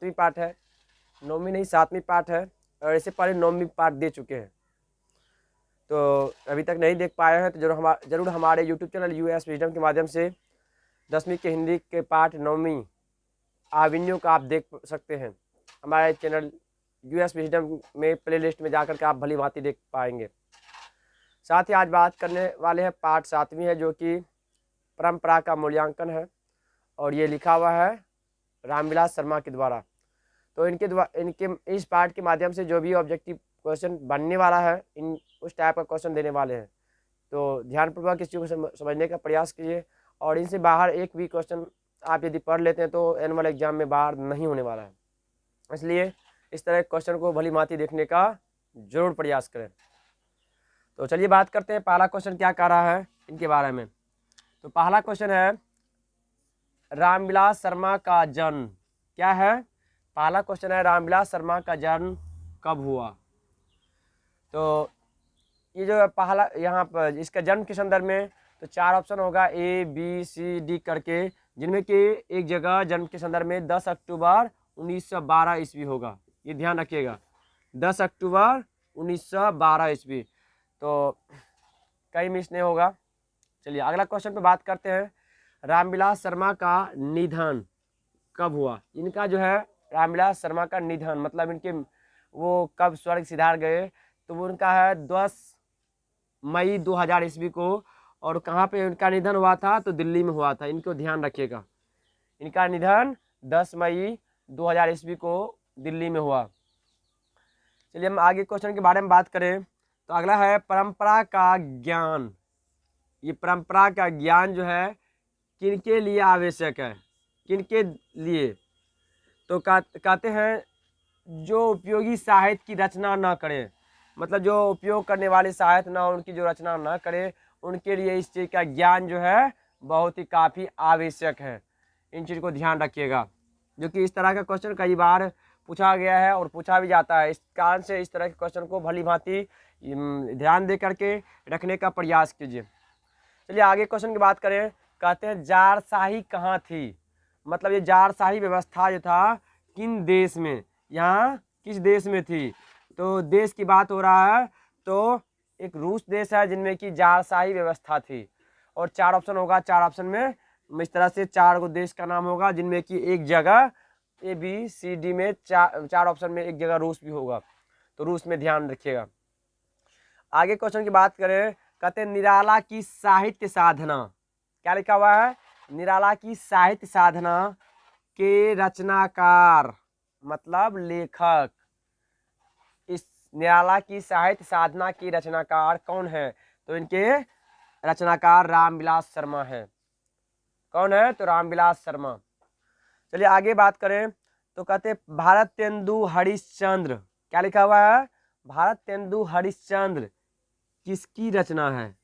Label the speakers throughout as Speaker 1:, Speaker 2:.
Speaker 1: सातवीं पार्ट है, 9वीं नहीं 7वीं पार्ट है, और इससे पहले 9वीं पार्ट दे चुके हैं। तो अभी तक नहीं देख पाए हैं तो जरूर हमारे यूट्यूब चैनल यूएस विजडम के माध्यम से 10वीं के हिंदी के पार्ट 9वीं आविन्यों का आप देख सकते हैं। हमारे चैनल यूएस विजडम में प्लेलिस्ट में जाकर के आप भली भांति देख पाएंगे। साथ ही आज बात करने वाले हैं पार्ट 7वीं है, जो कि परंपरा का मूल्यांकन है, और ये लिखा हुआ है रामविलास शर्मा के द्वारा। तो इनके इस पार्ट के माध्यम से जो भी ऑब्जेक्टिव क्वेश्चन बनने वाला है, इन उस टाइप का क्वेश्चन देने वाले हैं। तो ध्यानपूर्वक इस चीज़ को समझने का प्रयास कीजिए, और इनसे बाहर एक भी क्वेश्चन आप यदि पढ़ लेते हैं तो एनुअल एग्जाम में बाहर नहीं होने वाला है। इसलिए इस तरह के क्वेश्चन को भली भांति देखने का जरूर प्रयास करें। तो चलिए बात करते हैं पहला क्वेश्चन क्या कह रहा है इनके बारे में। तो पहला क्वेश्चन है रामविलास शर्मा का जन्म क्या है। पहला क्वेश्चन है रामविलास शर्मा का जन्म कब हुआ। तो ये जो पहला यहाँ पर इसका जन्म के संदर्भ में तो 4 ऑप्शन होगा A B C D करके, जिनमें कि एक जगह जन्म के संदर्भ में 10 अक्टूबर 1912 ईस्वी होगा। ये ध्यान रखिएगा, 10 अक्टूबर 1912 ईस्वी, तो कहीं मिस नहीं होगा। चलिए अगला क्वेश्चन पे बात करते हैं। रामविलास शर्मा का निधन कब हुआ। इनका जो है रामविलास शर्मा का निधन मतलब इनके वो कब स्वर्ग सिधार गए, तो वो उनका है 10 मई 2000 ईस्वी को। और कहाँ पे उनका निधन हुआ था, तो दिल्ली में हुआ था। इनको ध्यान रखिएगा, इनका निधन 10 मई 2000 ईस्वी को दिल्ली में हुआ। चलिए हम आगे क्वेश्चन के बारे में बात करें। तो अगला है परंपरा का ज्ञान। ये परंपरा का ज्ञान जो है किनके लिए आवश्यक है, किनके लिए। तो कहते हैं जो उपयोगी साहित्य की रचना ना करें, मतलब जो उपयोग करने वाले साहित्य ना उनकी जो रचना ना करें, उनके लिए इस चीज़ का ज्ञान जो है बहुत ही काफ़ी आवश्यक है। इन चीज़ को ध्यान रखिएगा, जो कि इस तरह का क्वेश्चन कई बार पूछा गया है और पूछा भी जाता है। इस कारण से इस तरह के क्वेश्चन को भली भांति ध्यान दे करके रखने का प्रयास कीजिए। चलिए आगे क्वेश्चन की बात करें। कहते हैं जारशाही कहाँ थी, मतलब ये जारशाही व्यवस्था जो था किन देश में, यहाँ किस देश में थी। तो देश की बात हो रहा है तो एक रूस देश है जिनमें कि जारशाही व्यवस्था थी। और 4 ऑप्शन होगा, 4 ऑप्शन में इस तरह से 4 गो देश का नाम होगा, जिनमें कि एक जगह A B C D में 4 ऑप्शन में एक जगह रूस भी होगा। तो रूस में ध्यान रखिएगा। आगे क्वेश्चन की बात करें। कहते हैं निराला की साहित्य साधना, क्या लिखा हुआ है, निराला की साहित्य साधना के रचनाकार मतलब लेखक। इस निराला की साहित्य साधना की रचनाकार कौन है, तो इनके रचनाकार रामविलास शर्मा है। कौन है, तो रामविलास शर्मा। चलिए आगे बात करें। तो कहते हैं भारतेंदु हरिश्चंद्र, क्या लिखा हुआ है, भारतेंदु हरिश्चंद्र किसकी रचना है,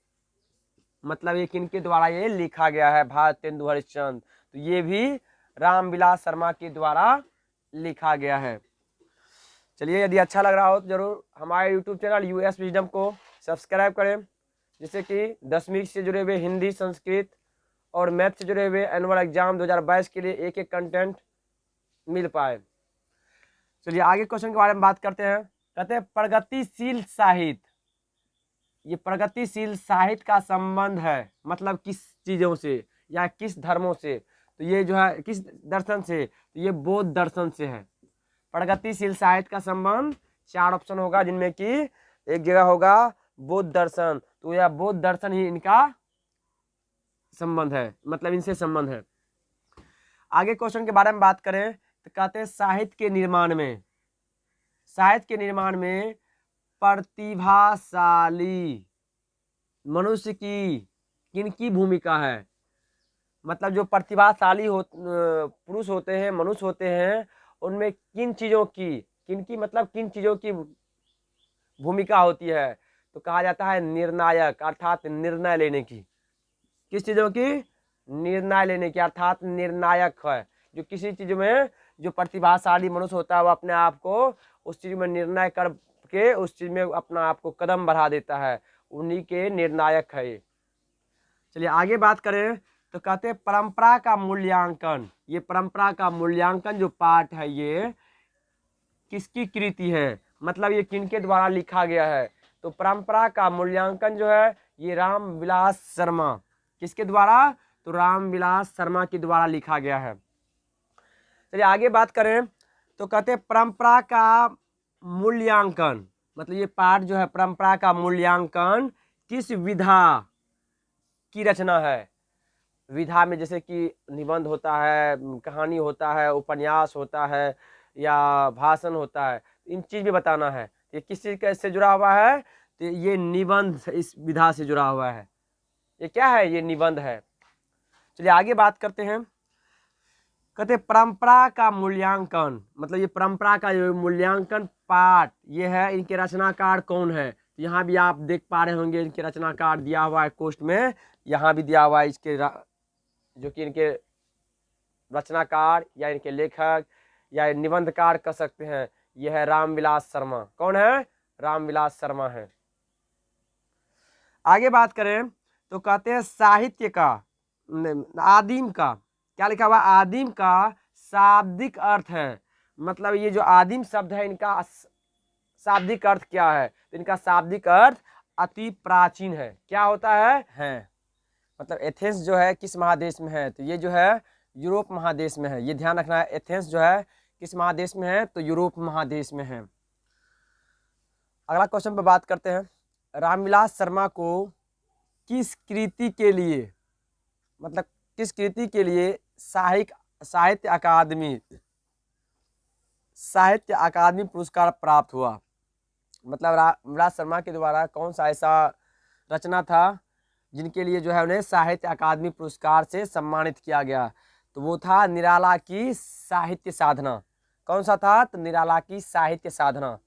Speaker 1: मतलब ये किनके द्वारा ये लिखा गया है भारतेंदु हरिश्चंद्र। तो ये भी रामविलास शर्मा के द्वारा लिखा गया है। चलिए यदि अच्छा लग रहा हो तो जरूर हमारे यूट्यूब चैनल यूएस विजडम को सब्सक्राइब करें, जिससे कि 10वीं से जुड़े हुए हिंदी, संस्कृत और मैथ से जुड़े हुए एनुअल एग्जाम 2022 के लिए एक एक कंटेंट मिल पाए। चलिए आगे क्वेश्चन के बारे में बात करते हैं। कहते हैं प्रगतिशील साहित्य, ये प्रगतिशील साहित्य का संबंध है मतलब किस चीज़ों से या किस धर्मों से, तो ये जो है किस दर्शन से, तो ये बौद्ध दर्शन से है। प्रगतिशील साहित्य का संबंध 4 ऑप्शन होगा, जिनमें कि एक जगह होगा बौद्ध दर्शन, तो यह बौद्ध दर्शन ही इनका संबंध है, मतलब इनसे संबंध है। आगे क्वेश्चन के बारे में बात करें तो कहते हैं साहित्य के निर्माण में, साहित्य के निर्माण में प्रतिभाशाली मनुष्य की किनकी भूमिका है, मतलब जो प्रतिभाशाली पुरुष होते हैं, मनुष्य होते हैं, उनमें किन चीज़ों की, किनकी मतलब किन चीज़ों की भूमिका होती है, तो कहा जाता है निर्णायक, अर्थात निर्णय लेने की। किस चीज़ों की, निर्णय लेने की, अर्थात निर्णायक है। जो किसी चीज़ में जो प्रतिभाशाली मनुष्य होता है वो अपने आप को उस चीज़ में निर्णय करके उस चीज़ में अपना आप को कदम बढ़ा देता है, उन्हीं के निर्णायक है ये। चलिए आगे बात करें। तो कहते हैं परंपरा का मूल्यांकन, ये परंपरा का मूल्यांकन जो पाठ है ये किसकी कृति है, मतलब ये किनके द्वारा लिखा गया है। तो परंपरा का मूल्यांकन जो है ये रामविलास शर्मा, किसके द्वारा, तो रामविलास शर्मा के द्वारा लिखा गया है। चलिए आगे बात करें तो कहते हैं परंपरा का मूल्यांकन, मतलब ये पाठ जो है परंपरा का मूल्यांकन किस विधा की रचना है। विधा में जैसे कि निबंध होता है, कहानी होता है, उपन्यास होता है या भाषण होता है, इन चीज भी बताना है। ये किस चीज से जुड़ा हुआ है, तो ये निबंध इस विधा से जुड़ा हुआ है। ये क्या है, ये निबंध है। चलिए आगे बात करते हैं। कहते हैं परंपरा का मूल्यांकन, मतलब ये परंपरा का जो मूल्यांकन पाठ ये है, इनके रचनाकार कौन है। यहाँ भी आप देख पा रहे होंगे इनके रचनाकार दिया हुआ है कोष्ठ में, यहाँ भी दिया हुआ है इसके जो कि इनके रचनाकार या इनके लेखक या निबंधकार कह सकते हैं, यह है रामविलास शर्मा। कौन है, रामविलास शर्मा है। आगे बात करें तो कहते हैं साहित्य का आदिम का, क्या लिखा हुआ, आदिम का शाब्दिक अर्थ है। मतलब ये जो आदिम शब्द है इनका शाब्दिक अर्थ क्या है, तो इनका शाब्दिक अर्थ अति प्राचीन है। क्या होता है, मतलब एथेंस जो है किस महादेश में है, तो ये जो है यूरोप महादेश में है। ये ध्यान रखना है, एथेंस जो है किस महादेश में है, तो यूरोप महादेश में है। अगला क्वेश्चन पे बात करते हैं। रामविलास शर्मा को किस कृति के लिए, मतलब किस कृति के लिए साहित्य अकादमी पुरस्कार प्राप्त हुआ। मतलब रामविलास शर्मा के द्वारा कौन सा ऐसा रचना था जिनके लिए जो है उन्हें साहित्य अकादमी पुरस्कार से सम्मानित किया गया, तो वो था निराला की साहित्य साधना। कौन सा था, तो निराला की साहित्य साधना।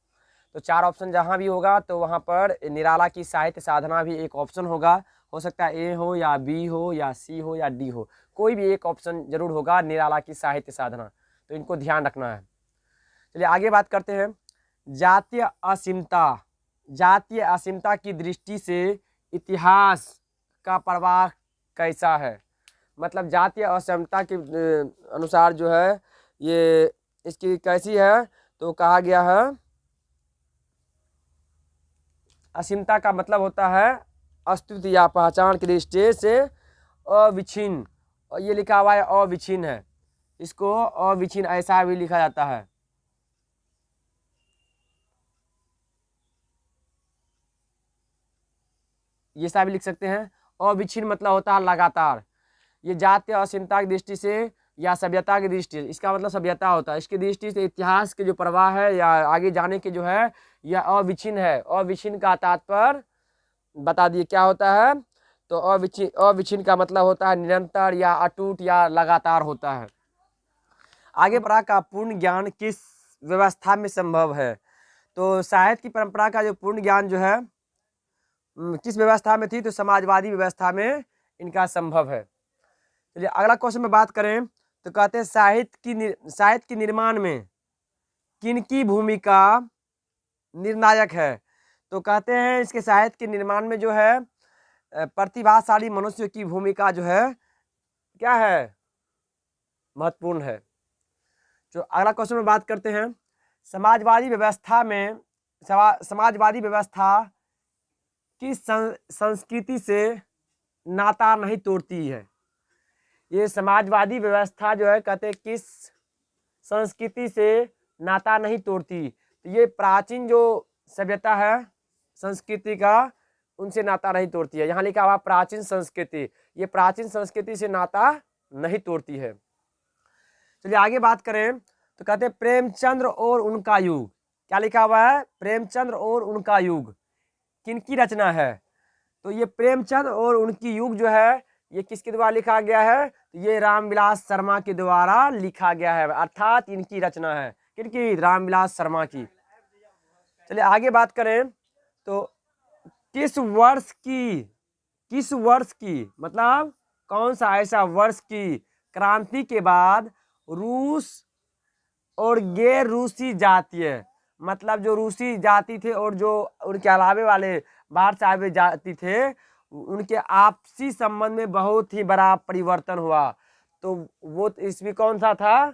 Speaker 1: तो चार ऑप्शन जहां भी होगा तो वहां पर निराला की साहित्य साधना भी एक ऑप्शन होगा। हो सकता है ए हो या बी हो या सी हो या डी हो, कोई भी एक ऑप्शन जरूर होगा निराला की साहित्य साधना, तो इनको ध्यान रखना है। चलिए आगे बात करते हैं। जातीय असीमता की दृष्टि से इतिहास का प्रवाह कैसा है। मतलब जातीय असमता के अनुसार जो है ये इसकी कैसी है, तो कहा गया है असीमता का मतलब होता है अस्तित्व या पहचान की दृष्टि से अविच्छिन्न, और ये लिखा हुआ है अविच्छिन्न है, इसको अविच्छिन्न ऐसा भी लिखा जाता है। ये सा भी लिख सकते हैं। अविच्छिन्न मतलब होता है लगातार। ये जातीय असीमता की दृष्टि से या सभ्यता की दृष्टि से, इसका मतलब सभ्यता होता है, इसकी दृष्टि से इतिहास के जो प्रवाह है या आगे जाने के जो है यह अविच्छिन्न है। अविच्छिन्न का तात्पर्य बता दिए क्या होता है, तो अविच्छिन्न का मतलब होता है निरंतर या अटूट या लगातार होता है। आगे परंपरा का पूर्ण ज्ञान किस व्यवस्था में संभव है। तो साहित्य की परंपरा का जो पूर्ण ज्ञान जो है किस व्यवस्था में थी, तो समाजवादी व्यवस्था में इनका संभव है। चलिए अगला क्वेश्चन में बात करें तो कहते हैं साहित्य के निर्माण में किनकी भूमिका निर्णायक है। तो कहते हैं इसके साहित्य के निर्माण में जो है प्रतिभाशाली मनुष्य की भूमिका जो है क्या है, महत्वपूर्ण है। जो अगला क्वेश्चन में बात करते हैं, समाजवादी व्यवस्था किस संस्कृति से नाता नहीं तोड़ती है। ये समाजवादी व्यवस्था जो है कहते हैं किस संस्कृति से नाता नहीं तोड़ती, तो ये प्राचीन जो सभ्यता है संस्कृति का उनसे नाता नहीं तोड़ती है। यहाँ लिखा हुआ प्राचीन संस्कृति, ये प्राचीन संस्कृति से नाता नहीं तोड़ती है। चलिए आगे बात करें तो कहते हैं प्रेमचंद्र और उनका युग, क्या लिखा हुआ है, प्रेमचंद्र और उनका युग किनकी रचना है। तो ये प्रेमचंद्र और उनकी युग जो है ये किसके द्वारा लिखा गया है, तो ये रामविलास शर्मा के द्वारा लिखा गया है, अर्थात इनकी रचना है, किनकी, रामविलास शर्मा की। चलिए आगे बात करें तो किस वर्ष की मतलब कौन सा ऐसा वर्ष की क्रांति के बाद रूस और गैर रूसी जातीय, मतलब जो रूसी जाति थे और जो उनके अलावे वाले बाहर से आए हुए जाति थे, उनके आपसी संबंध में बहुत ही बड़ा परिवर्तन हुआ। तो वो ईस्वी कौन सा था,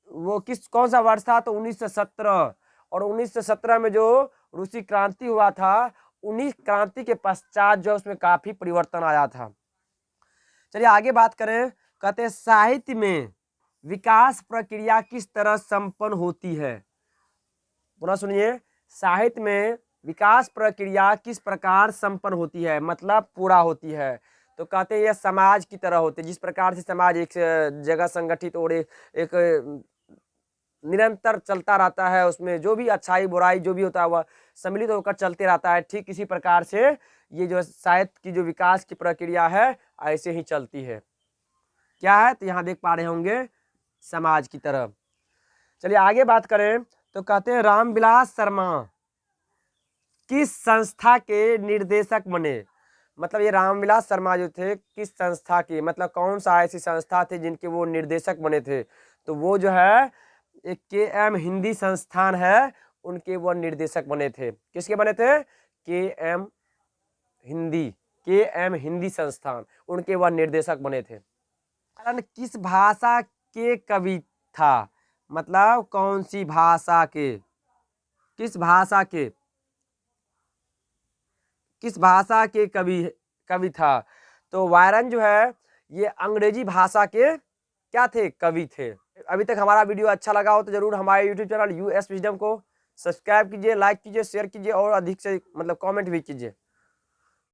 Speaker 1: वो कौन सा वर्ष था, तो 1917। और 1917 में जो रूसी क्रांति हुआ था, उन्हीं क्रांति के पश्चात जो उसमें काफी परिवर्तन आया था। चलिए आगे बात करें। कहते हैं साहित्य में विकास प्रक्रिया किस तरह संपन्न होती है। पुनः सुनिए, साहित्य में विकास प्रक्रिया किस प्रकार संपन्न होती है, मतलब पूरा होती है। तो कहते हैं यह समाज की तरह होते हैं। जिस प्रकार से समाज एक जगह संगठित और एक निरंतर चलता रहता है, उसमें जो भी अच्छाई बुराई जो भी होता है वह सम्मिलित होकर चलते रहता है, ठीक इसी प्रकार से ये जो साहित्य की जो विकास की प्रक्रिया है ऐसे ही चलती है। क्या है, तो यहाँ देख पा रहे होंगे समाज की तरह। चलिए आगे बात करें तो कहते हैं रामविलास शर्मा किस संस्था के निर्देशक बने। मतलब ये रामविलास शर्मा जो थे किस संस्था के, मतलब कौन सा ऐसी संस्था थे जिनके वो निर्देशक बने थे। तो वो जो है एक KM हिंदी संस्थान है, उनके वो निर्देशक बने थे। किसके बने थे, KM हिंदी संस्थान, उनके वह निर्देशक बने थे। किस भाषा के कवि था, मतलब कौन सी भाषा के, किस भाषा के कवि था। तो वायरन जो है ये अंग्रेजी भाषा के क्या थे, कवि थे। अभी तक हमारा वीडियो अच्छा लगा हो तो जरूर हमारे YouTube चैनल US विजडम को सब्सक्राइब कीजिए, लाइक कीजिए, शेयर कीजिए और अधिक से मतलब कमेंट भी कीजिए।